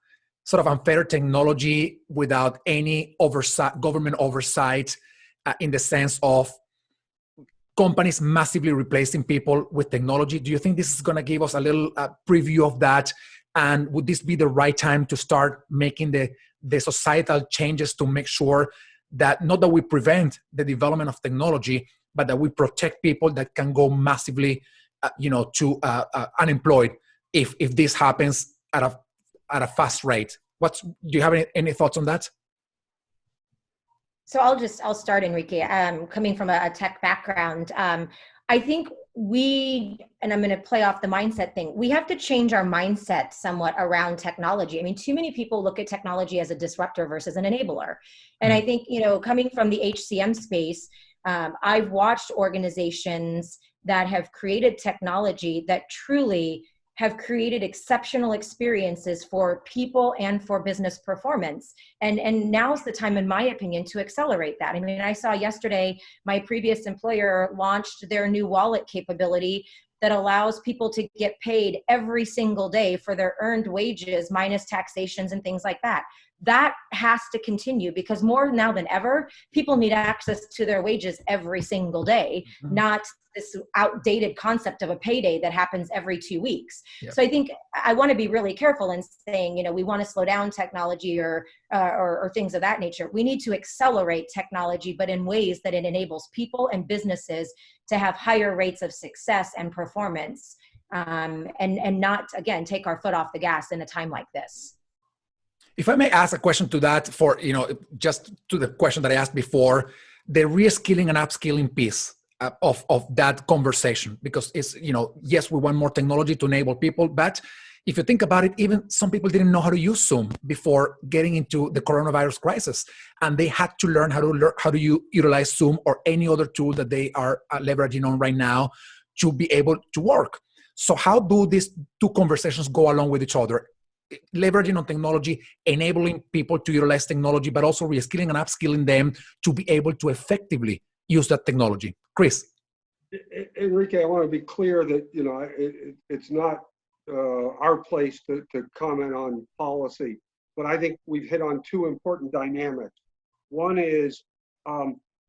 sort of unfair technology without any government oversight, in the sense of companies massively replacing people with technology? Do you think this is going to give us a little preview of that? And would this be the right time to start making the societal changes to make sure that not that we prevent the development of technology, but that we protect people that can go massively, to unemployed if this happens at a fast rate? Do you have any thoughts on that? So I'll start, Enrique. Coming from a tech background, I think and I'm going to play off the mindset thing, we have to change our mindset somewhat around technology. I mean, too many people look at technology as a disruptor versus an enabler. And I think, coming from the HCM space, I've watched organizations that have created technology that truly have created exceptional experiences for people and for business performance. And now's the time, in my opinion, to accelerate that. I mean, I saw yesterday, my previous employer launched their new wallet capability that allows people to get paid every single day for their earned wages minus taxations and things like that. That has to continue, because more now than ever, people need access to their wages every single day, not this outdated concept of a payday that happens every 2 weeks. Yep. So I think I want to be really careful in saying, we want to slow down technology or things of that nature. We need to accelerate technology, but in ways that it enables people and businesses to have higher rates of success and performance, and not, again, take our foot off the gas in a time like this. If I may ask a question to that, for just to the question that I asked before, the reskilling and upskilling piece of that conversation, because it's, yes, we want more technology to enable people, but if you think about it, even some people didn't know how to use Zoom before getting into the coronavirus crisis, and they had to learn how to utilize Zoom or any other tool that they are leveraging on right now to be able to work. So how do these two conversations go along with each other? Leveraging on technology, enabling people to utilize technology, but also reskilling and upskilling them to be able to effectively use that technology. Chris. Enrique, I want to be clear that, it's not our place to comment on policy, but I think we've hit on two important dynamics. One is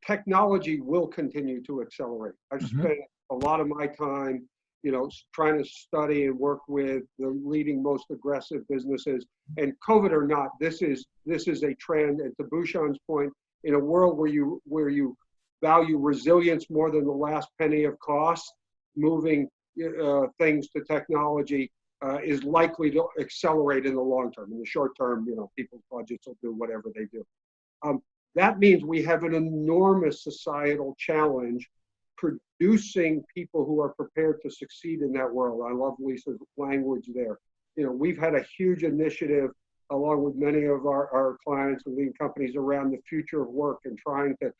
technology will continue to accelerate. I've spent a lot of my time, trying to study and work with the leading, most aggressive businesses. And COVID or not, this is a trend. And to Bhushan's point, in a world where you value resilience more than the last penny of cost, moving things to technology is likely to accelerate in the long term. In the short term, people's budgets will do whatever they do. That means we have an enormous societal challenge producing people who are prepared to succeed in that world. I love Lisa's language there. We've had a huge initiative along with many of our clients and leading companies around the future of work and trying to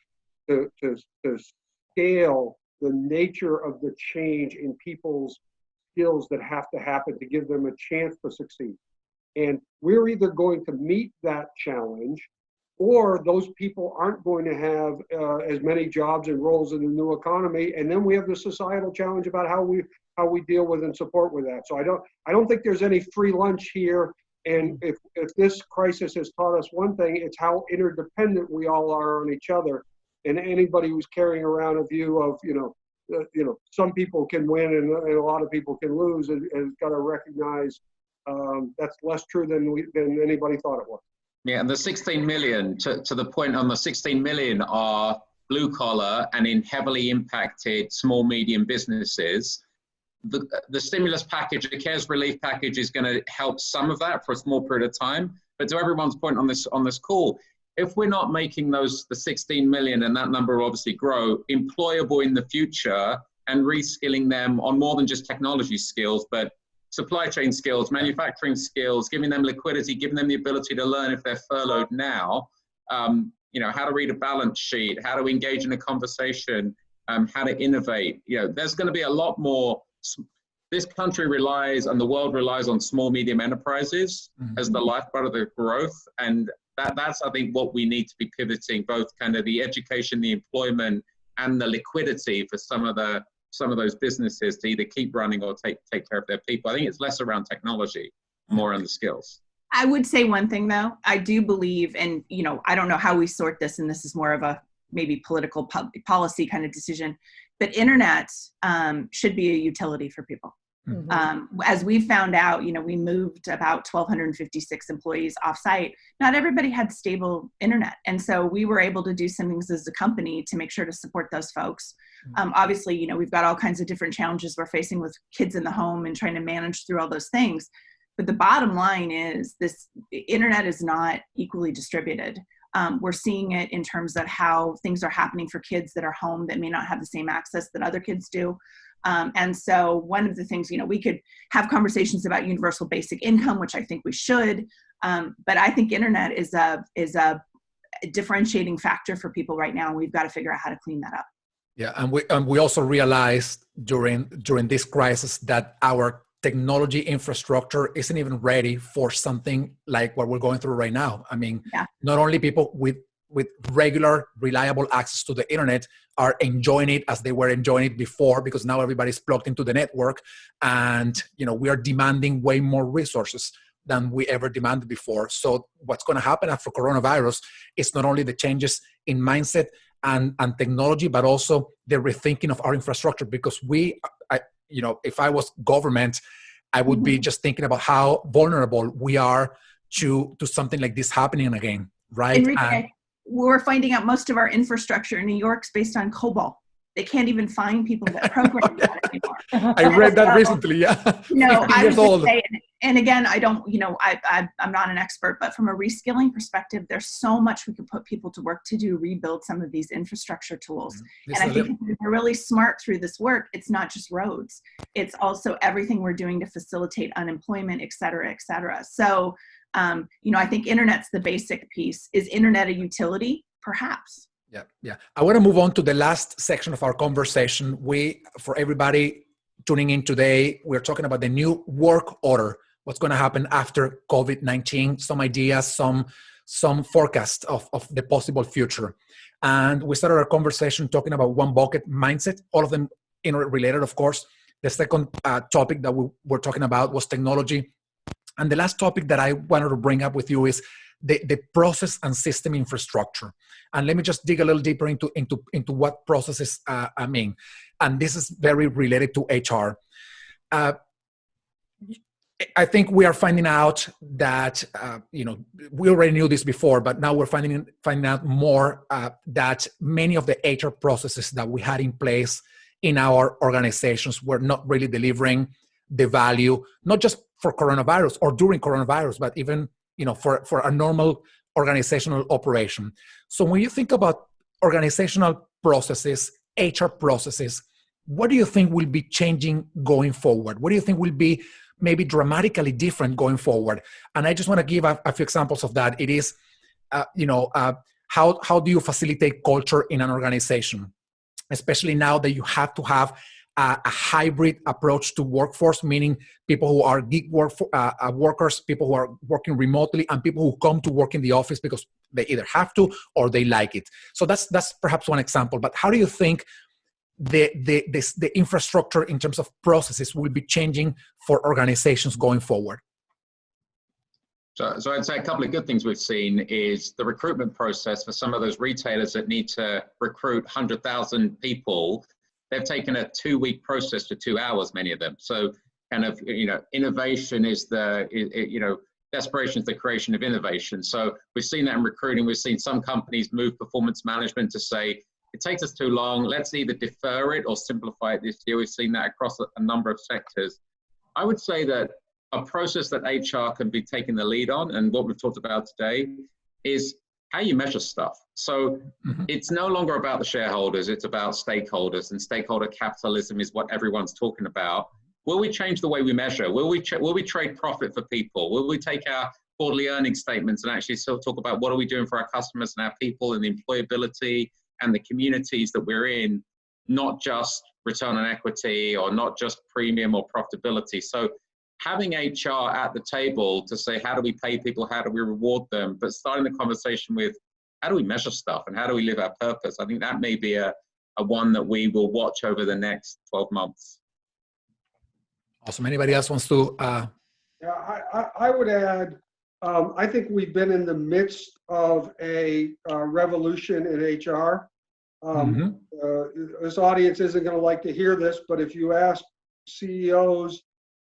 scale the nature of the change in people's skills that have to happen to give them a chance to succeed. And we're either going to meet that challenge, or those people aren't going to have as many jobs and roles in the new economy. And then we have the societal challenge about how we deal with and support with that. So I don't think there's any free lunch here. And if this crisis has taught us one thing, it's how interdependent we all are on each other. And anybody who's carrying around a view of, some people can win and a lot of people can lose, has got to recognize that's less true than anybody thought it was. Yeah, and the 16 million, to the point on the 16 million are blue collar and in heavily impacted small, medium businesses. The stimulus package, the CARES relief package is going to help some of that for a small period of time. But to everyone's point on this call, if we're not making the 16 million, and that number will obviously grow, employable in the future and reskilling them on more than just technology skills, but supply chain skills, manufacturing skills, giving them liquidity, giving them the ability to learn if they're furloughed now, how to read a balance sheet, how to engage in a conversation, how to innovate. There's going to be a lot more. This country relies and the world relies on small, medium enterprises as the lifeblood of the growth. And that's, I think, what we need to be pivoting, both kind of the education, the employment, and the liquidity for some of those businesses to either keep running or take care of their people. I think it's less around technology, more on the skills. I would say one thing though, I do believe, and I don't know how we sort this, and this is more of a maybe political policy kind of decision, but internet should be a utility for people. As we found out, we moved about 1,256 employees offsite. Not everybody had stable internet. And so we were able to do some things as a company to make sure to support those folks. Obviously, we've got all kinds of different challenges we're facing with kids in the home and trying to manage through all those things. But the bottom line is this internet is not equally distributed. We're seeing it in terms of how things are happening for kids that are home that may not have the same access that other kids do. And so one of the things, we could have conversations about universal basic income, which I think we should, but I think internet is a differentiating factor for people right now. And we've got to figure out how to clean that up. Yeah, and we also realized during this crisis that our technology infrastructure isn't even ready for something like what we're going through right now. I mean, Not only people with regular, reliable access to the internet are enjoying it as they were enjoying it before, because now everybody's plugged into the network, and we are demanding way more resources than we ever demanded before. So what's going to happen after coronavirus is not only the changes in mindset and technology, but also the rethinking of our infrastructure. Because if I was government, I would be just thinking about how vulnerable we are to something like this happening again, right? Enrique, we're finding out most of our infrastructure in New York's based on COBOL. They can't even find people that program that anymore. I read that recently. Yeah. No, 15 I years was old. just saying, and again, I don't, I'm not an expert, but from a reskilling perspective, there's so much we could put people to work to do, rebuild some of these infrastructure tools. And I think if we're really smart through this work, it's not just roads. It's also everything we're doing to facilitate unemployment, et cetera, et cetera. So, I think internet's the basic piece. Is internet a utility? Perhaps. Yeah. I want to move on to the last section of our conversation. For everybody tuning in today, we're talking about the new work order. What's going to happen after COVID-19? Some ideas, some forecast of the possible future. And we started our conversation talking about one bucket mindset. All of them interrelated, of course. The second topic that we were talking about was technology. And the last topic that I wanted to bring up with you is the process and system infrastructure. And let me just dig a little deeper into what processes I mean. And this is very related to HR. I think we are finding out that, we already knew this before, but now we're finding out more that many of the HR processes that we had in place in our organizations were not really delivering the value, not just for coronavirus or during coronavirus, but even for a normal organizational operation. So when you think about organizational processes, HR processes, what do you think will be changing going forward? What do you think will be maybe dramatically different going forward? And I just want to give a few examples of that. It is, how do you facilitate culture in an organization? Especially now that you have to have a hybrid approach to workforce, meaning people who are gig workers, people who are working remotely, and people who come to work in the office because they either have to or they like it. So that's perhaps one example. But how do you think the infrastructure in terms of processes will be changing for organizations going forward? So I'd say a couple of good things we've seen is the recruitment process for some of those retailers that need to recruit 100,000 people. They've taken a 2-week process to 2 hours, many of them. So kind of, innovation is desperation is the creation of innovation. So we've seen that in recruiting. We've seen some companies move performance management to say, it takes us too long. Let's either defer it or simplify it this year. We've seen that across a number of sectors. I would say that a process that HR can be taking the lead on, and what we've talked about today, is how you measure stuff. So it's no longer about the shareholders, it's about stakeholders, and stakeholder capitalism is what everyone's talking about. Will we change the way we measure? Will we trade profit for people? Will we take our quarterly earnings statements and actually still talk about what are we doing for our customers and our people and the employability and the communities that we're in, not just return on equity or not just premium or profitability. So having HR at the table to say, how do we pay people? How do we reward them? But starting the conversation with, how do we measure stuff and how do we live our purpose? I think that may be a one that we will watch over the next 12 months. Awesome. Anybody else wants to? Yeah, I would add, I think we've been in the midst of a revolution in HR. This audience isn't going to like to hear this, but if you ask CEOs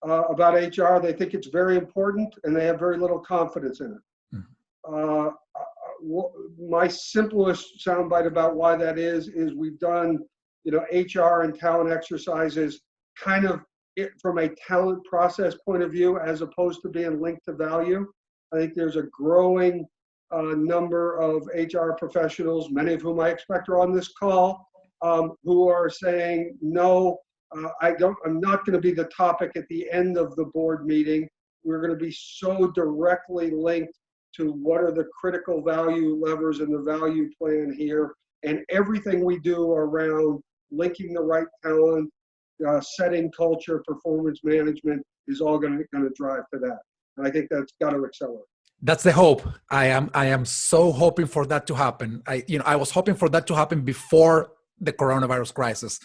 about HR, they think it's very important and they have very little confidence in it. My simplest soundbite about why that is we've done, HR and talent exercises kind of from a talent process point of view, as opposed to being linked to value. I think there's a growing number of HR professionals, many of whom I expect are on this call, who are saying, no, I'm not going to be the topic at the end of the board meeting. We're going to be so directly linked to what are the critical value levers in the value plan here. And everything we do around linking the right talent, setting culture, performance management is all going to drive to that. And I think that's got to accelerate. That's the hope. I am so hoping for that to happen. I was hoping for that to happen before the coronavirus crisis.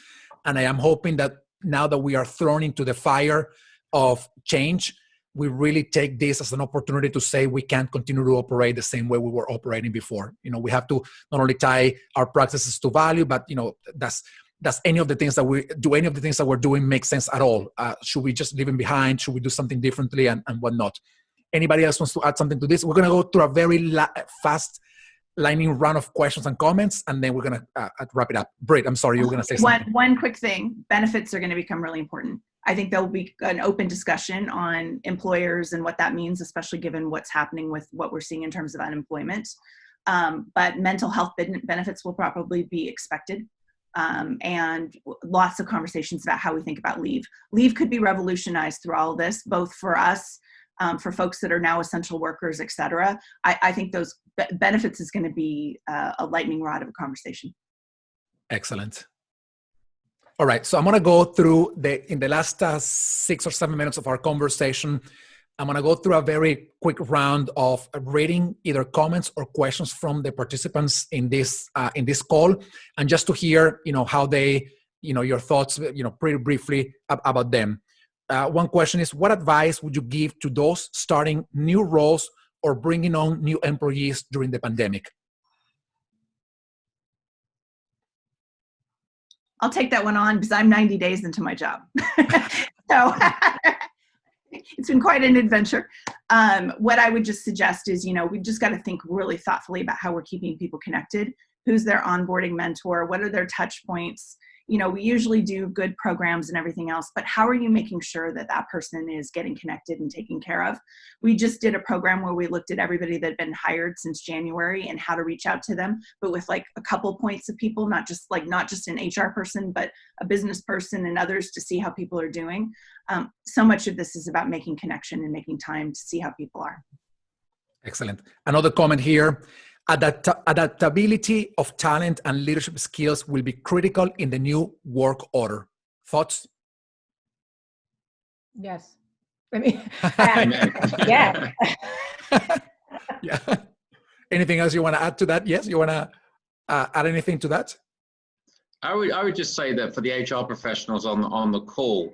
And I am hoping that now that we are thrown into the fire of change, we really take this as an opportunity to say we can't continue to operate the same way we were operating before. We have to not only tie our practices to value, but does any of the things that we're doing make sense at all? Should we just leave them behind? Should we do something differently and whatnot? Anybody else wants to add something to this? We're going to go through a very fast lightning round of questions and comments, and then we're going to wrap it up. Britt, I'm sorry, you were going to say something. One quick thing, benefits are going to become really important. I think there'll be an open discussion on employers and what that means, especially given what's happening with what we're seeing in terms of unemployment. But mental health benefits will probably be expected. And lots of conversations about how we think about leave. Leave could be revolutionized through all of this, both for us, for folks that are now essential workers, et cetera. I think those benefits is going to be a lightning rod of a conversation. Excellent. All right, so I'm going to go through in the last 6 or 7 minutes of our conversation, I'm going to go through a very quick round of reading either comments or questions from the participants in this call, and just to hear, how they, your thoughts, pretty briefly about them. One question is, what advice would you give to those starting new roles or bringing on new employees during the pandemic? I'll take that one on because I'm 90 days into my job. So it's been quite an adventure. What I would just suggest is, we've just got to think really thoughtfully about how we're keeping people connected. Who's their onboarding mentor? What are their touch points? We usually do good programs and everything else, but how are you making sure that that person is getting connected and taken care of? We just did a program where we looked at everybody that had been hired since January and how to reach out to them, but with like a couple points of people, not just an HR person, but a business person and others to see how people are doing. So much of this is about making connection and making time to see how people are. Excellent. Another comment here. Adaptability of talent and leadership skills will be critical in the new work order. Thoughts? Yes. I mean, yeah. Yeah. Anything else you want to add to that? Yes, you want to add anything to that? I would just say that for the HR professionals on the call,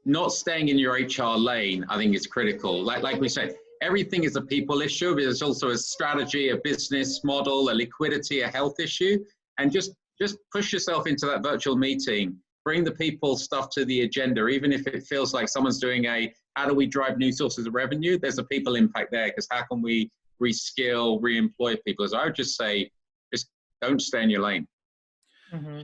not staying in your HR lane, I think is critical. Like we said, everything is a people issue, but there's also a strategy, a business model, a liquidity, a health issue. And just push yourself into that virtual meeting, bring the people stuff to the agenda, even if it feels like someone's doing how do we drive new sources of revenue? There's a people impact there, because how can we reskill, re-employ people? So I would just say, just don't stay in your lane. Mm-hmm.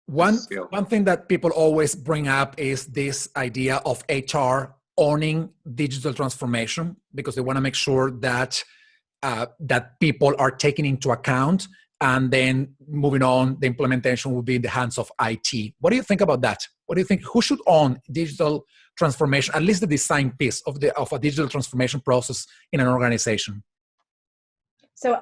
One thing that people always bring up is this idea of HR owning digital transformation, because they want to make sure that that people are taken into account, and then moving on, the implementation will be in the hands of IT. What do you think about that? What do you think? Who should own digital transformation, at least the design piece of a digital transformation process in an organization? So,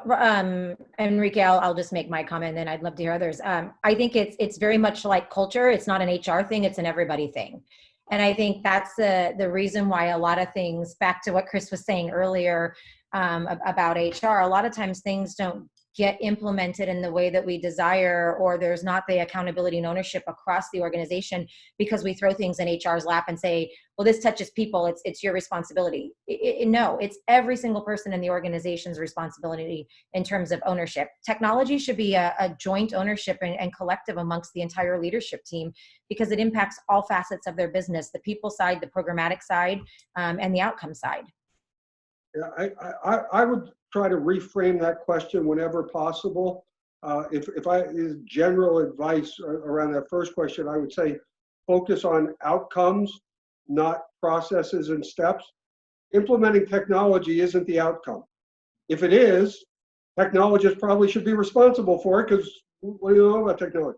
Enrique, I'll just make my comment, and then I'd love to hear others. I think it's very much like culture. It's not an HR thing; it's an everybody thing. And I think that's the reason why a lot of things, back to what Chris was saying earlier about HR, a lot of times things don't get implemented in the way that we desire, or there's not the accountability and ownership across the organization, because we throw things in HR's lap and say, well, this touches people, it's your responsibility. No, it's every single person in the organization's responsibility in terms of ownership. Technology should be a joint ownership and collective amongst the entire leadership team, because it impacts all facets of their business, the people side, the programmatic side, and the outcome side. Yeah, I would try to reframe that question whenever possible. If I is general advice around that first question, I would say focus on outcomes, not processes and steps. Implementing technology isn't the outcome. If it is, technologists probably should be responsible for it, because what do you know about technology?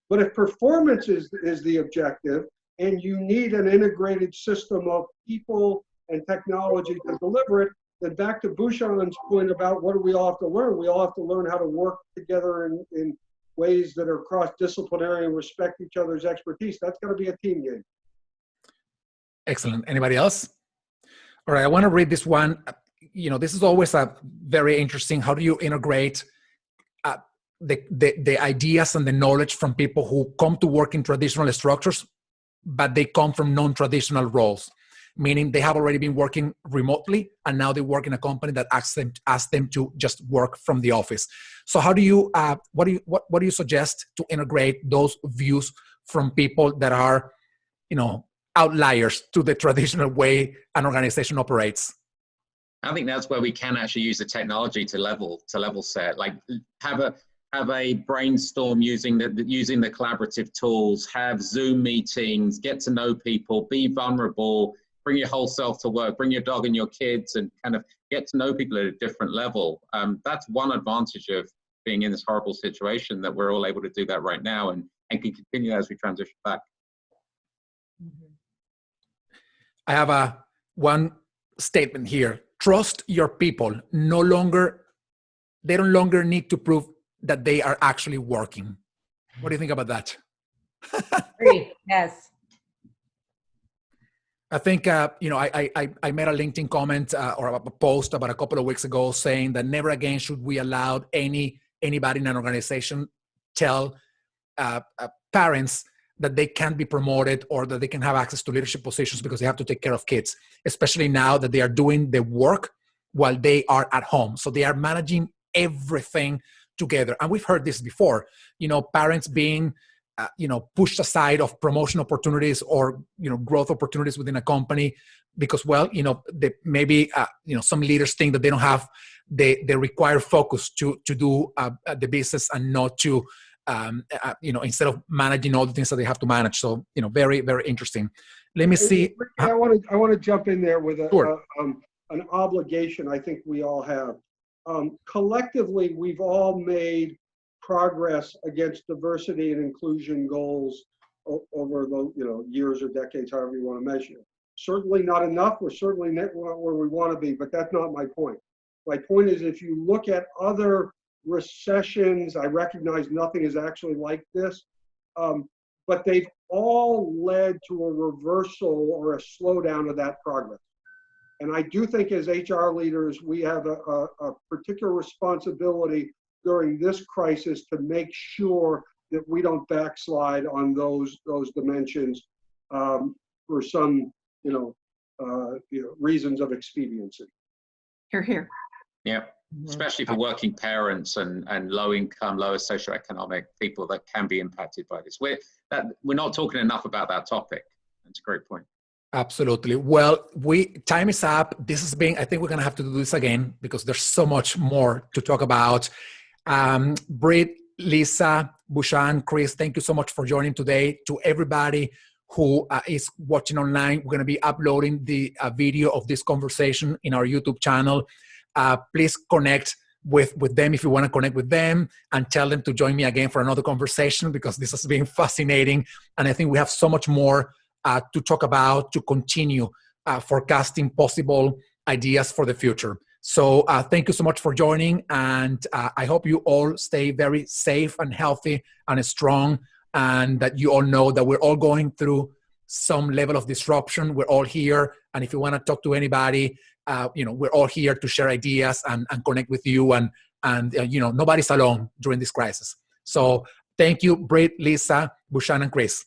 But if performance is the objective, and you need an integrated system of people and technology to deliver it, then back to Bhushan's point about what do we all have to learn? We all have to learn how to work together in ways that are cross-disciplinary and respect each other's expertise. That's got to be a team game. Excellent. Anybody else? All right, I want to read this one. This is always a very interesting. How do you integrate the ideas and the knowledge from people who come to work in traditional structures, but they come from non-traditional roles? Meaning they have already been working remotely, and now they work in a company that asks them to just work from the office. So how do you, what do you suggest to integrate those views from people that are, outliers to the traditional way an organization operates? I think that's where we can actually use the technology to level set, like have a brainstorm using the collaborative tools, have Zoom meetings, get to know people, be vulnerable, bring your whole self to work, bring your dog and your kids, and kind of get to know people at a different level. That's one advantage of being in this horrible situation, that we're all able to do that right now, and can continue as we transition back. I have one statement here. Trust your people. They no longer need to prove that they are actually working. What do you think about that? Agree. Yes. I think, I made a LinkedIn comment or a post about a couple of weeks ago saying that never again should we allow anybody in an organization tell parents that they can't be promoted or that they can have access to leadership positions because they have to take care of kids, especially now that they are doing the work while they are at home. So they are managing everything together. And we've heard this before, parents being, pushed aside of promotion opportunities or, growth opportunities within a company because, maybe some leaders think that they don't have the required focus to do the business and not to, instead of managing all the things that they have to manage. So, very, very interesting. Let me see. I want to jump in there with Sure. an obligation I think we all have. Collectively, we've all made progress against diversity and inclusion goals over the years or decades, however you want to measure it. Certainly not enough. We're certainly not where we want to be, but that's not my point. My point is, if you look at other recessions, I recognize nothing is actually like this, but they've all led to a reversal or a slowdown of that progress. And I do think as HR leaders, we have a particular responsibility during this crisis to make sure that we don't backslide on those dimensions for some reasons of expediency. Hear, hear. Yeah, especially for working parents and low income, lower socioeconomic people that can be impacted by this. We're not talking enough about that topic. That's a great point. Absolutely. Well, time is up. This has been, I think we're going to have to do this again because there's so much more to talk about. Britt, Lisa, Bushan, Chris, thank you so much for joining today. To everybody who is watching online, we're going to be uploading the video of this conversation in our YouTube channel. Please connect with them if you want to connect with them, and tell them to join me again for another conversation because this has been fascinating. And I think we have so much more to talk about, to continue forecasting possible ideas for the future. So thank you so much for joining, and I hope you all stay very safe and healthy and strong, and that you all know that we're all going through some level of disruption. We're all here, and if you want to talk to anybody, we're all here to share ideas and connect with you, and nobody's alone during this crisis. So thank you, Britt, Lisa, Bushan, and Chris.